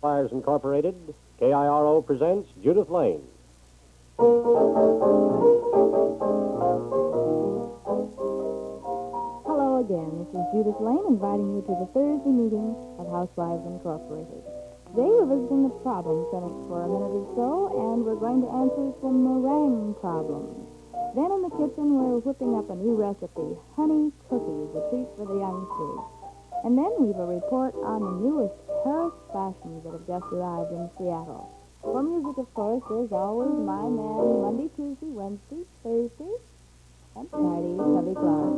Housewives Incorporated, KIRO presents Judith Lane. Hello again. This is Judith Lane inviting you to the Thursday meeting of Housewives Incorporated. Today we're visiting the problem clinic for a minute or so, and we're going to answer some meringue problems. Then in the kitchen we're whipping up a new recipe, honey cookies, a treat for the youngsters. And then we've a report on the newest Paris fashions that have just arrived in Seattle. For music, of course, there's always my man, Monday, Tuesday, Wednesday, Thursday, and Friday, Tubby Clark.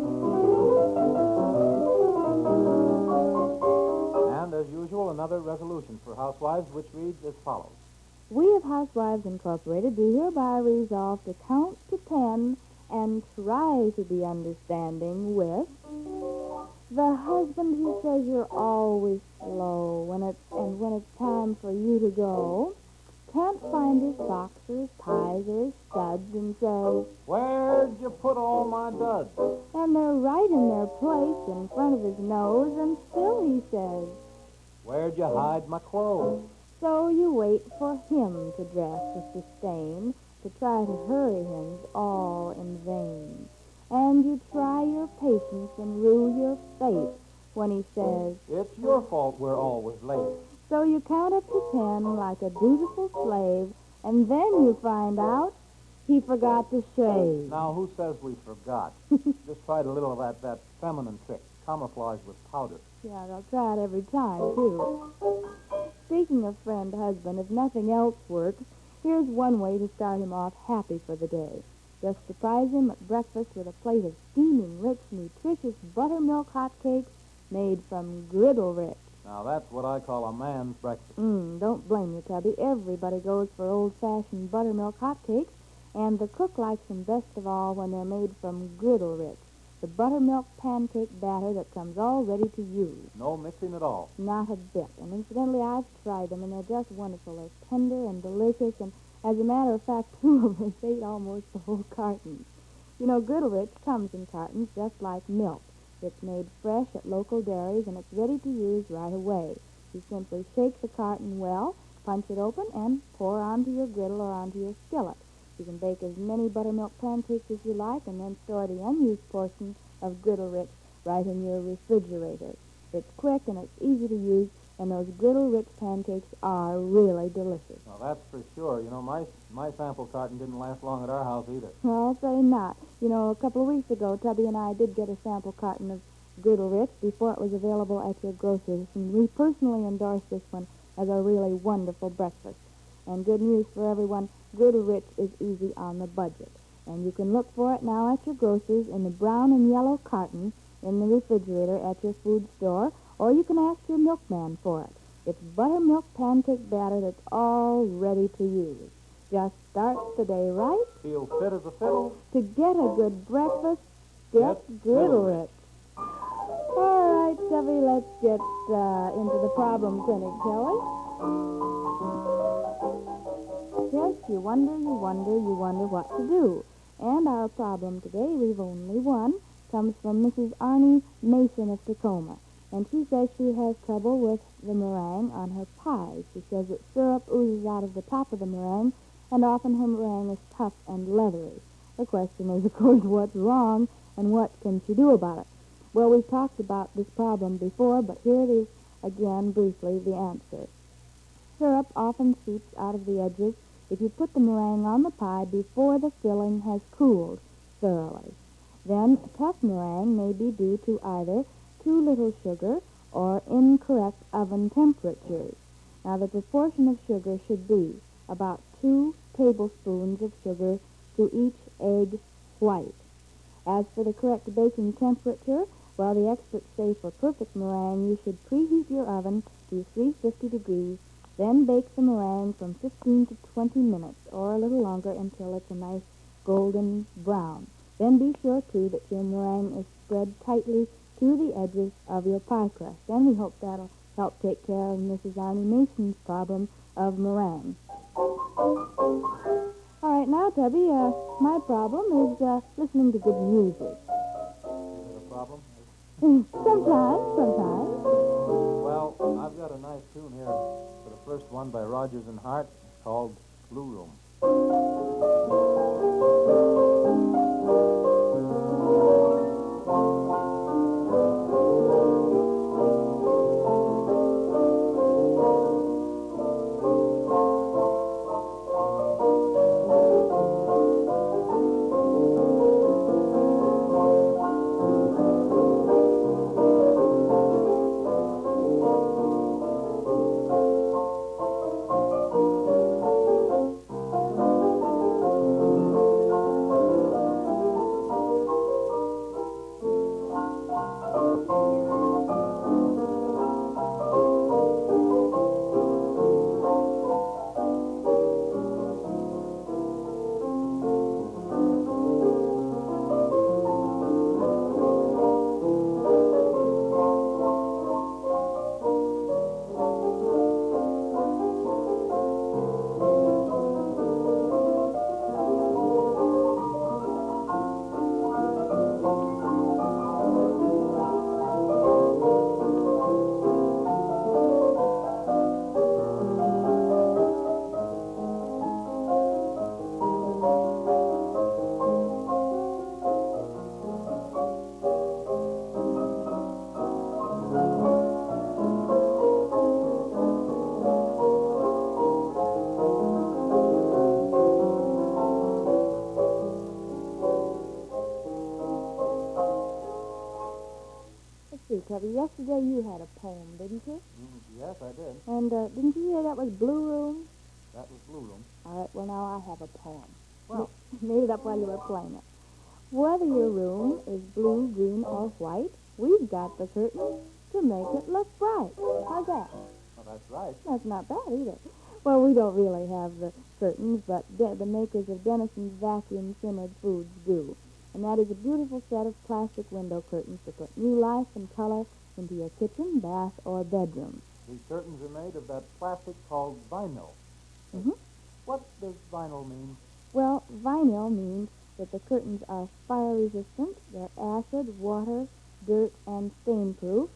And, as usual, another resolution for Housewives, which reads as follows. We of Housewives Incorporated do hereby resolve to count to 10 and try to be understanding with the husband who says you're always slow when it's time for you to go, can't find his socks or his ties or his studs and says, Where'd you put all my duds? and they're right in their place in front of his nose, and still he says, Where'd you hide my clothes? so you wait for him to dress with disdain, to try to hurry him all in vain. And you try your patience and rue your fate when he says, It's your fault we're always late. so you count up to 10 like a dutiful slave, and then you find out he forgot to shave. Now, who says we forgot? Just tried a little of that feminine trick, camouflage with powder. Yeah, they'll try it every time, too. Speaking of friend husband, if nothing else works, here's one way to start him off happy for the day. Just surprise him at breakfast with a plate of steaming, rich, nutritious buttermilk hotcakes made from Griddle Rich. Now, that's what I call a man's breakfast. Don't blame you, Tubby. Everybody goes for old-fashioned buttermilk hotcakes, and the cook likes them best of all when they're made from Griddle Rich, the buttermilk pancake batter that comes all ready to use. No mixing at all. Not a bit. And incidentally, I've tried them, and they're just wonderful. They're tender and delicious, and as a matter of fact, 2 of us ate almost the whole carton. You know, Griddle Rich comes in cartons just like milk. It's made fresh at local dairies, and it's ready to use right away. You simply shake the carton well, punch it open, and pour onto your griddle or onto your skillet. You can bake as many buttermilk pancakes as you like, and then store the unused portion of Griddle Rich right in your refrigerator. It's quick and it's easy to use, and those Griddle Rich pancakes are really delicious. Now, that's for sure. You know, my sample carton didn't last long at our house either. I'll say not. You know, a couple of weeks ago, Tubby and I did get a sample carton of Griddle Rich before it was available at your grocer's, and we personally endorse this one as a really wonderful breakfast. And good news for everyone, Griddle Rich is easy on the budget. And you can look for it now at your grocer's in the brown and yellow carton in the refrigerator at your food store, or you can ask your milkman for it. It's buttermilk pancake batter that's all ready to use. Just start the day right. Feel fit as a fiddle. To get a good breakfast, get Griddle Rich. All right, Tubby, let's get into the problem clinic, shall we? Yes, you wonder what to do. And our problem today, we've only one, comes from Mrs. Arnie Mason of Tacoma. And she says she has trouble with the meringue on her pies. She says that syrup oozes out of the top of the meringue, and often her meringue is tough and leathery. The question is, of course, what's wrong, and what can she do about it? Well, we've talked about this problem before, but here it is again, briefly, the answer. Syrup often seeps out of the edges if you put the meringue on the pie before the filling has cooled thoroughly. Then tough meringue may be due to either too little sugar or incorrect oven temperatures. Now, the proportion of sugar should be about 2 tablespoons of sugar to each egg white. As for the correct baking temperature, well, the experts say for perfect meringue, you should preheat your oven to 350 degrees, then bake the meringue from 15 to 20 minutes, or a little longer until it's a nice golden brown. Then be sure, too, that your meringue is spread tightly to the edges of your pie crust. And we hope that'll help take care of Mrs. Arnie Mason's problem of meringue. All right, now, Tubby, my problem is listening to good music. Is it a problem? Sometimes. Well, Well, I've got a nice tune here for the first one by Rogers and Hart called Blue Room. Let's see, Tubby, yesterday you had a poem, didn't you? Yes, I did. And didn't you hear that was Blue Room? That was Blue Room. All right, well, now I have a poem. Well, Made it up while you were playing it. Whether your room is blue, green, or white, we've got the curtains to make it look bright. How's that? well, that's right. That's not bad either. Well, we don't really have the curtains, but the makers of Denison's vacuum simmered foods do. And that is a beautiful set of plastic window curtains to put new life and color into your kitchen, bath, or bedroom. These curtains are made of that plastic called vinyl. Mhm. What does vinyl mean? Well, vinyl means that the curtains are fire-resistant, they're acid, water, dirt, and stain-proof,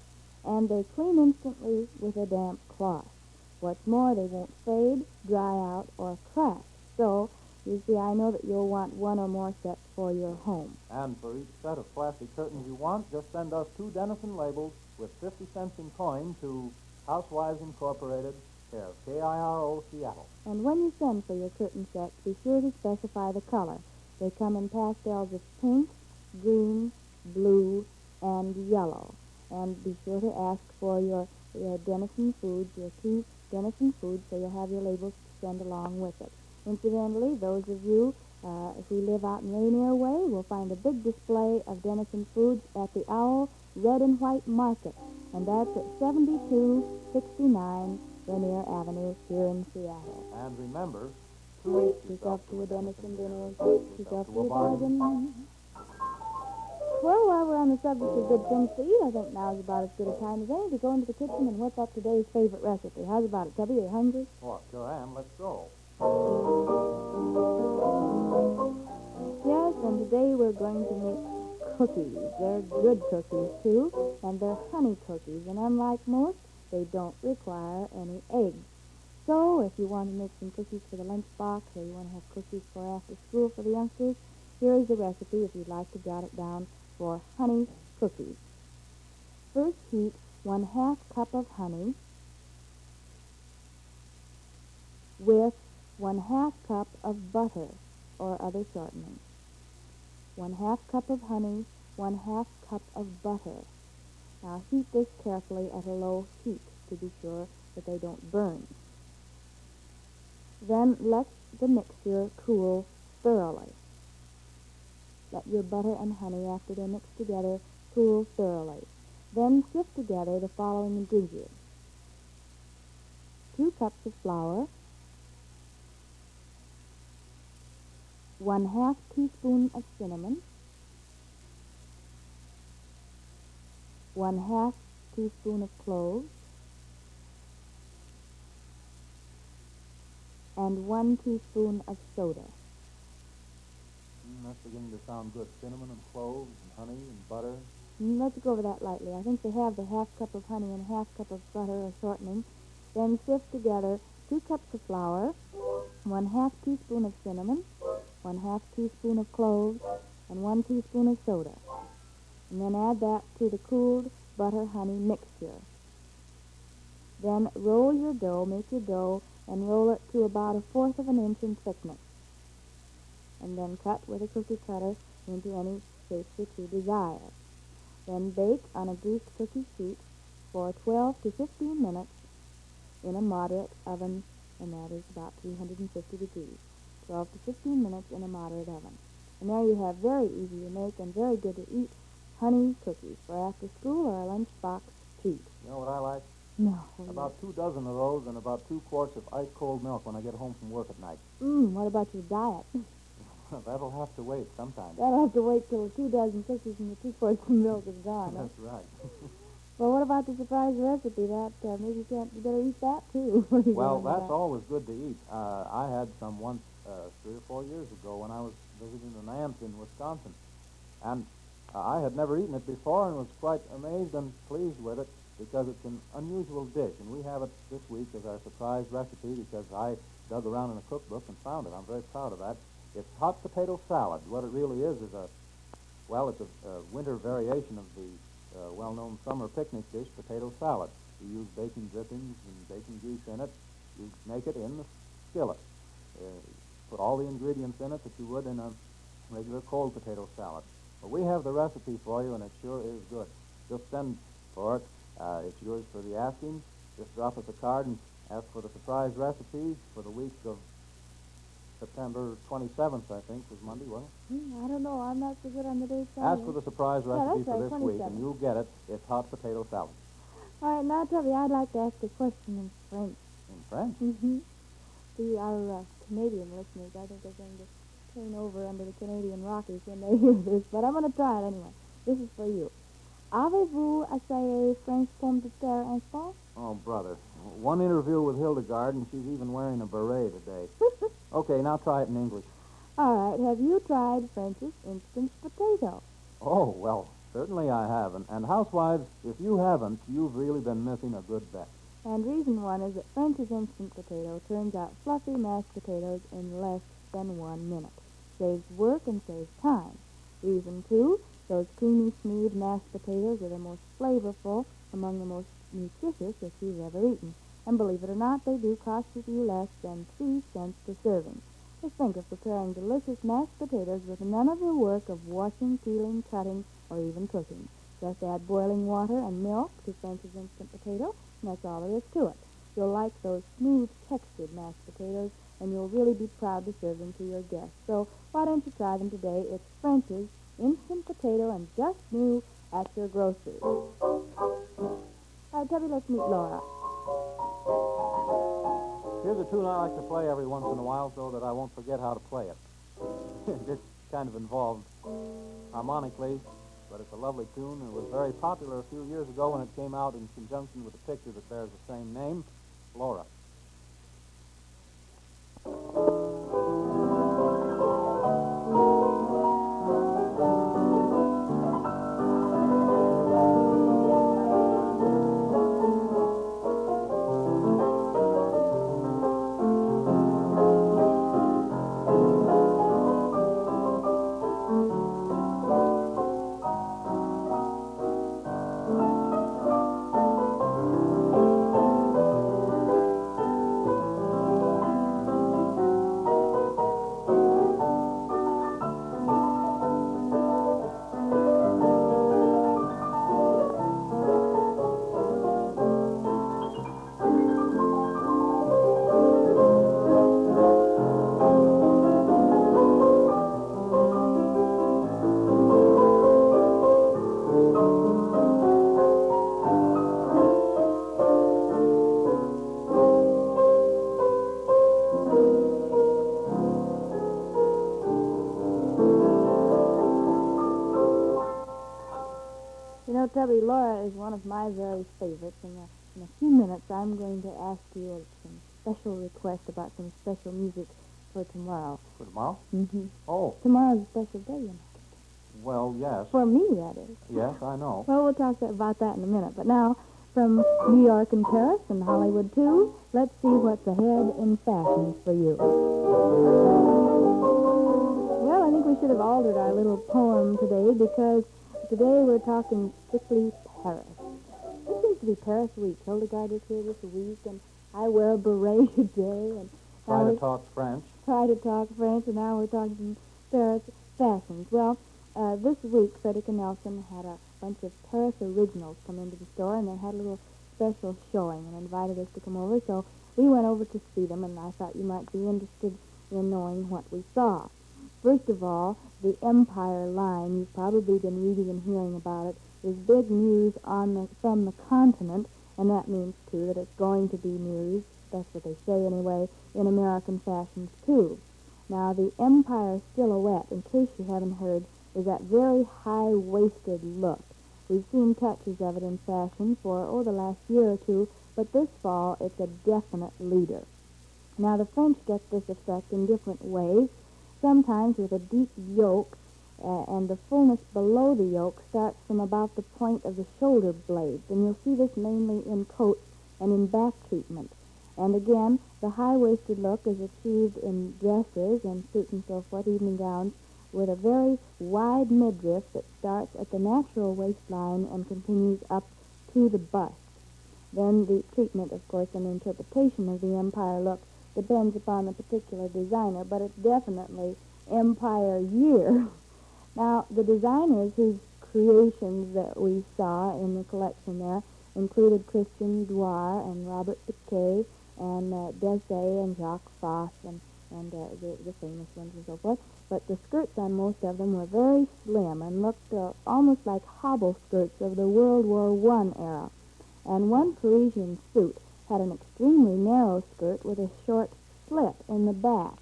and they clean instantly with a damp cloth. What's more, they won't fade, dry out, or crack. So, you see, I know that you'll want one or more sets for your home. And for each set of plastic curtains you want, just send us 2 Denison labels with 50 cents in coin to Housewives Incorporated, care of KIRO, Seattle. And when you send for your curtain sets, be sure to specify the color. They come in pastels of pink, green, blue, and yellow. And be sure to ask for your Denison foods, your 2 Denison foods, so you'll have your labels to send along with it. Incidentally, those of you who live out in Rainier Way will find a big display of Denison foods at the Owl Red and White Market, and that's at 7269 Rainier Avenue here in Seattle. And remember, Treat yourself to a Denison dinner, treat yourself to a bargain. Well, while we're on the subject of good things to eat, I think now's about as good a time as any to go into the kitchen and whip up today's favorite recipe. How's about it, Tubby? Are you hungry? oh, sure am. Let's go. Yes, and today we're going to make cookies. They're good cookies, too, and they're honey cookies. And unlike most, they don't require any eggs. So if you want to make some cookies for the lunchbox or you want to have cookies for after school for the youngsters, here is the recipe if you'd like to jot it down for honey cookies. First, heat 1/2 cup of honey with 1/2 cup of butter or other shortening. 1/2 cup of honey, 1/2 cup of butter. Now heat this carefully at a low heat to be sure that they don't burn. Then let the mixture cool thoroughly. Let your butter and honey, after they're mixed together, cool thoroughly. Then sift together the following ingredients: 2 cups of flour, 1/2 teaspoon of cinnamon, 1/2 teaspoon of cloves, and 1 teaspoon of soda. That's beginning to sound good. Cinnamon and cloves and honey and butter. Let's go over that lightly. I think they have the half cup of honey and a half cup of butter or shortening. Then sift together 2 cups of flour, 1/2 teaspoon of cinnamon, 1/2 teaspoon of cloves, and 1 teaspoon of soda. And then add that to the cooled butter-honey mixture. Then roll your dough, make your dough, and roll it to about 1/4 of an inch in thickness. And then cut with a cookie cutter into any shape that you desire. Then bake on a greased cookie sheet for 12 to 15 minutes in a moderate oven, and that is about 350 degrees. 12 to 15 minutes in a moderate oven. And there you have very easy to make and very good to eat honey cookies for after school or a lunchbox treat. You know what I like? No. About 2 dozen of those and about 2 quarts of ice-cold milk when I get home from work at night. What about your diet? That'll have to wait sometime. That'll have to wait till 2 dozen cookies and the 2 quarts of milk is gone. That's right. Well, what about the surprise recipe? That maybe you better eat that too. Well, that's always good to eat. I had some once 3 or 4 years ago when I was visiting an aunt in Wisconsin, and I had never eaten it before and was quite amazed and pleased with it because it's an unusual dish, and we have it this week as our surprise recipe because I dug around in a cookbook and found it. I'm very proud of that. It's hot potato salad. What it really is it's a winter variation of the well-known summer picnic dish, potato salad. You use bacon drippings and bacon grease in it. You make it in the skillet. Put all the ingredients in it that you would in a regular cold potato salad. But we have the recipe for you, and it sure is good. Just send for it. It's yours for the asking. Just drop us a card and ask for the surprise recipe for the week of September 27th, I think, was Monday, wasn't it? I don't know. I'm not so good on the dates. Ask for the surprise recipe for right, this week, 27th. and you'll get it. It's hot potato salad. All right, now, Tubby, I'd like to ask a question in French. In French? Mm-hmm. See, our Canadian listeners, I think they're going to turn over under the Canadian Rockies when they hear this, but I'm going to try it anyway. This is for you. Avez-vous essayé French pomme de terre en France? Oh, brother. One interview with Hildegard, and she's even wearing a beret today. Okay, now try it in English. All right, have you tried French's instant potato? Oh, well, certainly I haven't. And housewives, if you haven't, you've really been missing a good bet. And reason one is that French's instant potato turns out fluffy mashed potatoes in less than 1 minute. Saves work and saves time. Reason two, those creamy, smooth mashed potatoes are the most flavorful, among the most nutritious that you've ever eaten. And believe it or not, they do cost you less than 3 cents per serving. Just think of preparing delicious mashed potatoes with none of the work of washing, peeling, cutting, or even cooking. Just add boiling water and milk to French's instant potato, and that's all there is to it. You'll like those smooth, textured mashed potatoes, and you'll really be proud to serve them to your guests. So why don't you try them today? It's French's instant potato and just new at your grocer's. All right, Tubby, let's meet Laura. Here's a tune I like to play every once in a while so that I won't forget how to play it. It's kind of involved harmonically, but it's a lovely tune. It was very popular a few years ago when it came out in conjunction with a picture that bears the same name, Laura. You know, Tubby, Laura is one of my very favorites, and in a few minutes I'm going to ask you some special requests about some special music for tomorrow. For tomorrow? Mm-hmm. Oh. Tomorrow's a special day, you know. Well, yes. For me, that is. Yes, I know. Well, we'll talk about that in a minute. But now, from New York and Paris and Hollywood, too, let's see what's ahead in fashions for you. Well, I think we should have altered our little poem today because today we're talking strictly Paris. It seems to be Paris week. Hildegard is here this week, and I wear a beret today. And Try to talk French. And now we're talking Paris fashions. Well, this week, Frederick and Nelson had a bunch of Paris originals come into the store, and they had a little special showing and invited us to come over. So we went over to see them, and I thought you might be interested in knowing what we saw. First of all, the Empire line, you've probably been reading and hearing about it, is big news from the continent, and that means, too, that it's going to be news, that's what they say anyway, in American fashions, too. Now, the Empire silhouette, in case you haven't heard, is that very high-waisted look. We've seen touches of it in fashion for, the last year or two, but this fall it's a definite leader. Now, the French get this effect in different ways, sometimes with a deep yoke, and the fullness below the yoke starts from about the point of the shoulder blades, and you'll see this mainly in coats and in back treatment. And again, the high-waisted look is achieved in dresses and suits and so forth, evening gowns, with a very wide midriff that starts at the natural waistline and continues up to the bust. Then the treatment, of course, and interpretation of the Empire look depends upon the particular designer, but it's definitely Empire year. Now, the designers whose creations that we saw in the collection there included Christian Dior and Robert Piquet and Dessay and Jacques Foss and the famous ones and so forth. But the skirts on most of them were very slim and looked almost like hobble skirts of the World War I era. And one Parisian suit had an extremely narrow skirt with a short slit in the back.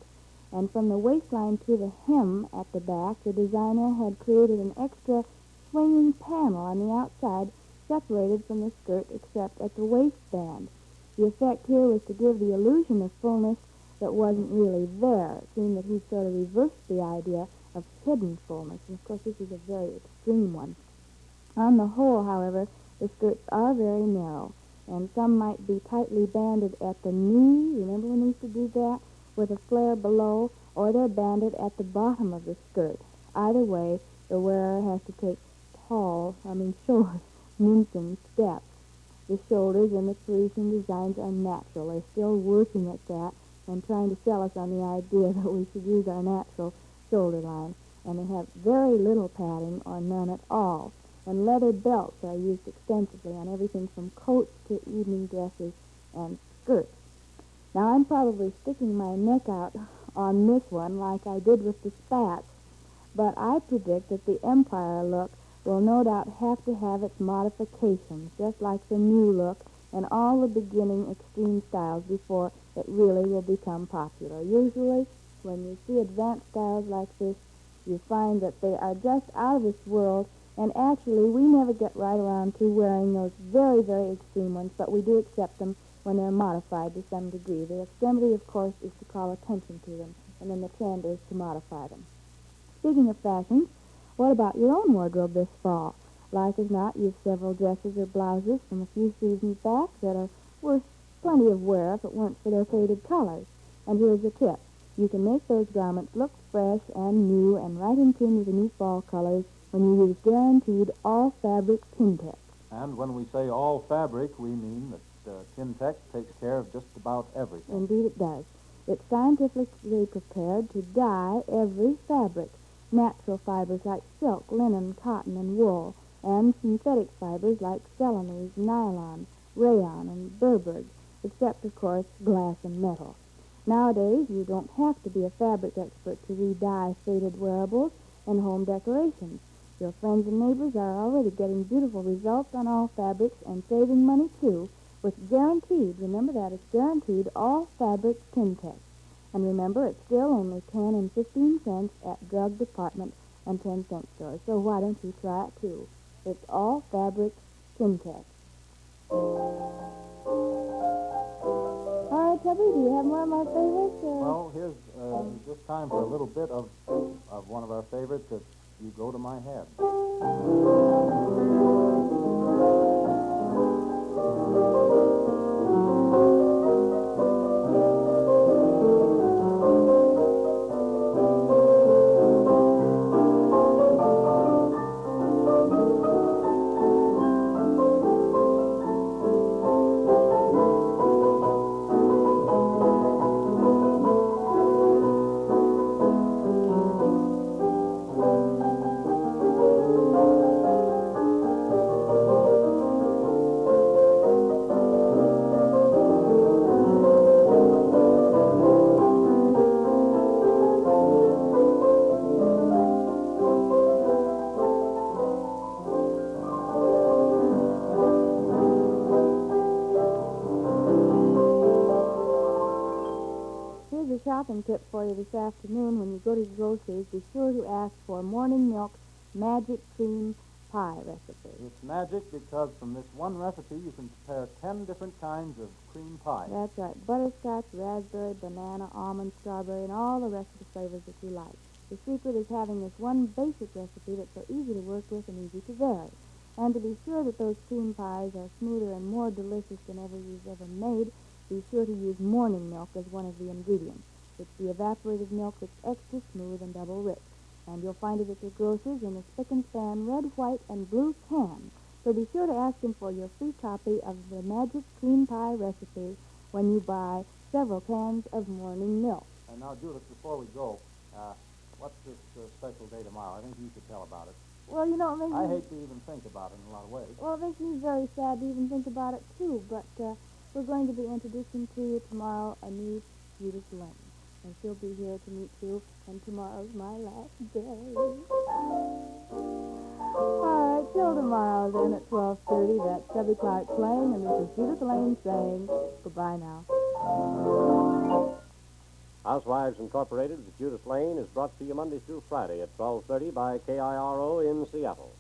And from the waistline to the hem at the back, the designer had created an extra swinging panel on the outside separated from the skirt except at the waistband. The effect here was to give the illusion of fullness that wasn't really there. It seemed that he sort of reversed the idea of hidden fullness. And, of course, this is a very extreme one. On the whole, however, the skirts are very narrow, and some might be tightly banded at the knee. Remember when they used to do that? With a flare below, or they're banded at the bottom of the skirt. Either way, the wearer has to take short, mincing steps. The shoulders in the Parisian designs are natural. They're still working at that and trying to sell us on the idea that we should use our natural shoulder line. And they have very little padding or none at all. And leather belts are used extensively on everything from coats to evening dresses and skirts. Now, I'm probably sticking my neck out on this one like I did with the spats, but I predict that the Empire look will no doubt have to have its modifications, just like the new look and all the beginning extreme styles before it really will become popular. Usually, when you see advanced styles like this, you find that they are just out of this world, and actually we never get right around to wearing those very, very extreme ones, but we do accept them when they're modified to some degree. The extremity, of course, is to call attention to them, and then the trend is to modify them. Speaking of fashions, what about your own wardrobe this fall? Like as not, you've several dresses or blouses from a few seasons back that are worth plenty of wear if it weren't for their faded colors. And here's a tip. You can make those garments look fresh and new and right in tune with the new fall colors when you use guaranteed all-fabric Tintex. And when we say all fabric, we mean that Tintex takes care of just about everything. Indeed it does. It's scientifically prepared to dye every fabric. Natural fibers like silk, linen, cotton, and wool, and synthetic fibers like Celanese, nylon, rayon, and Burberg, except, of course, glass and metal. Nowadays, you don't have to be a fabric expert to re-dye faded wearables and home decorations. Your friends and neighbors are already getting beautiful results on all fabrics and saving money, too, with guaranteed, remember that, it's guaranteed all-fabric Tintex. And remember, it's still only 10 and 15 cents at drug department and 10-cent stores. So why don't you try it, too? It's all-fabric Tintex. All right, Tubby, do you have more of my favorites? Well, here's just time for a little bit of one of our favorites. It's you go to my head. Here's a shopping tip for you this afternoon. When you go to the groceries, be sure to ask for Morning Milk's Magic Cream Pie recipe. It's magic because from this one recipe you can prepare 10 different kinds of cream pie. That's right. Butterscotch, raspberry, banana, almond, strawberry, and all the rest of the flavors that you like. The secret is having this one basic recipe that's so easy to work with and easy to vary. And to be sure that those cream pies are smoother and more delicious than you've ever made, be sure to use morning milk as one of the ingredients. It's the evaporated milk that's extra smooth and double rich. And you'll find it at your grocer's in a spick-and-span red, white, and blue can. So be sure to ask him for your free copy of the Magic Cream Pie recipe when you buy several cans of morning milk. And now, Judith, before we go, what's this special day tomorrow? I think you should tell about it. Well, you know, it makes I me... hate to even think about it in a lot of ways. Well, it makes me very sad to even think about it, too. But we're going to be introducing to you tomorrow a new Judith Lane. And she'll be here to meet you, and tomorrow's my last day. All right, till tomorrow, then, at 12:30. That's Stubby Clark playing, and this is Judith Lane saying goodbye now. Housewives Incorporated with Judith Lane is brought to you Monday through Friday at 12:30 by KIRO in Seattle.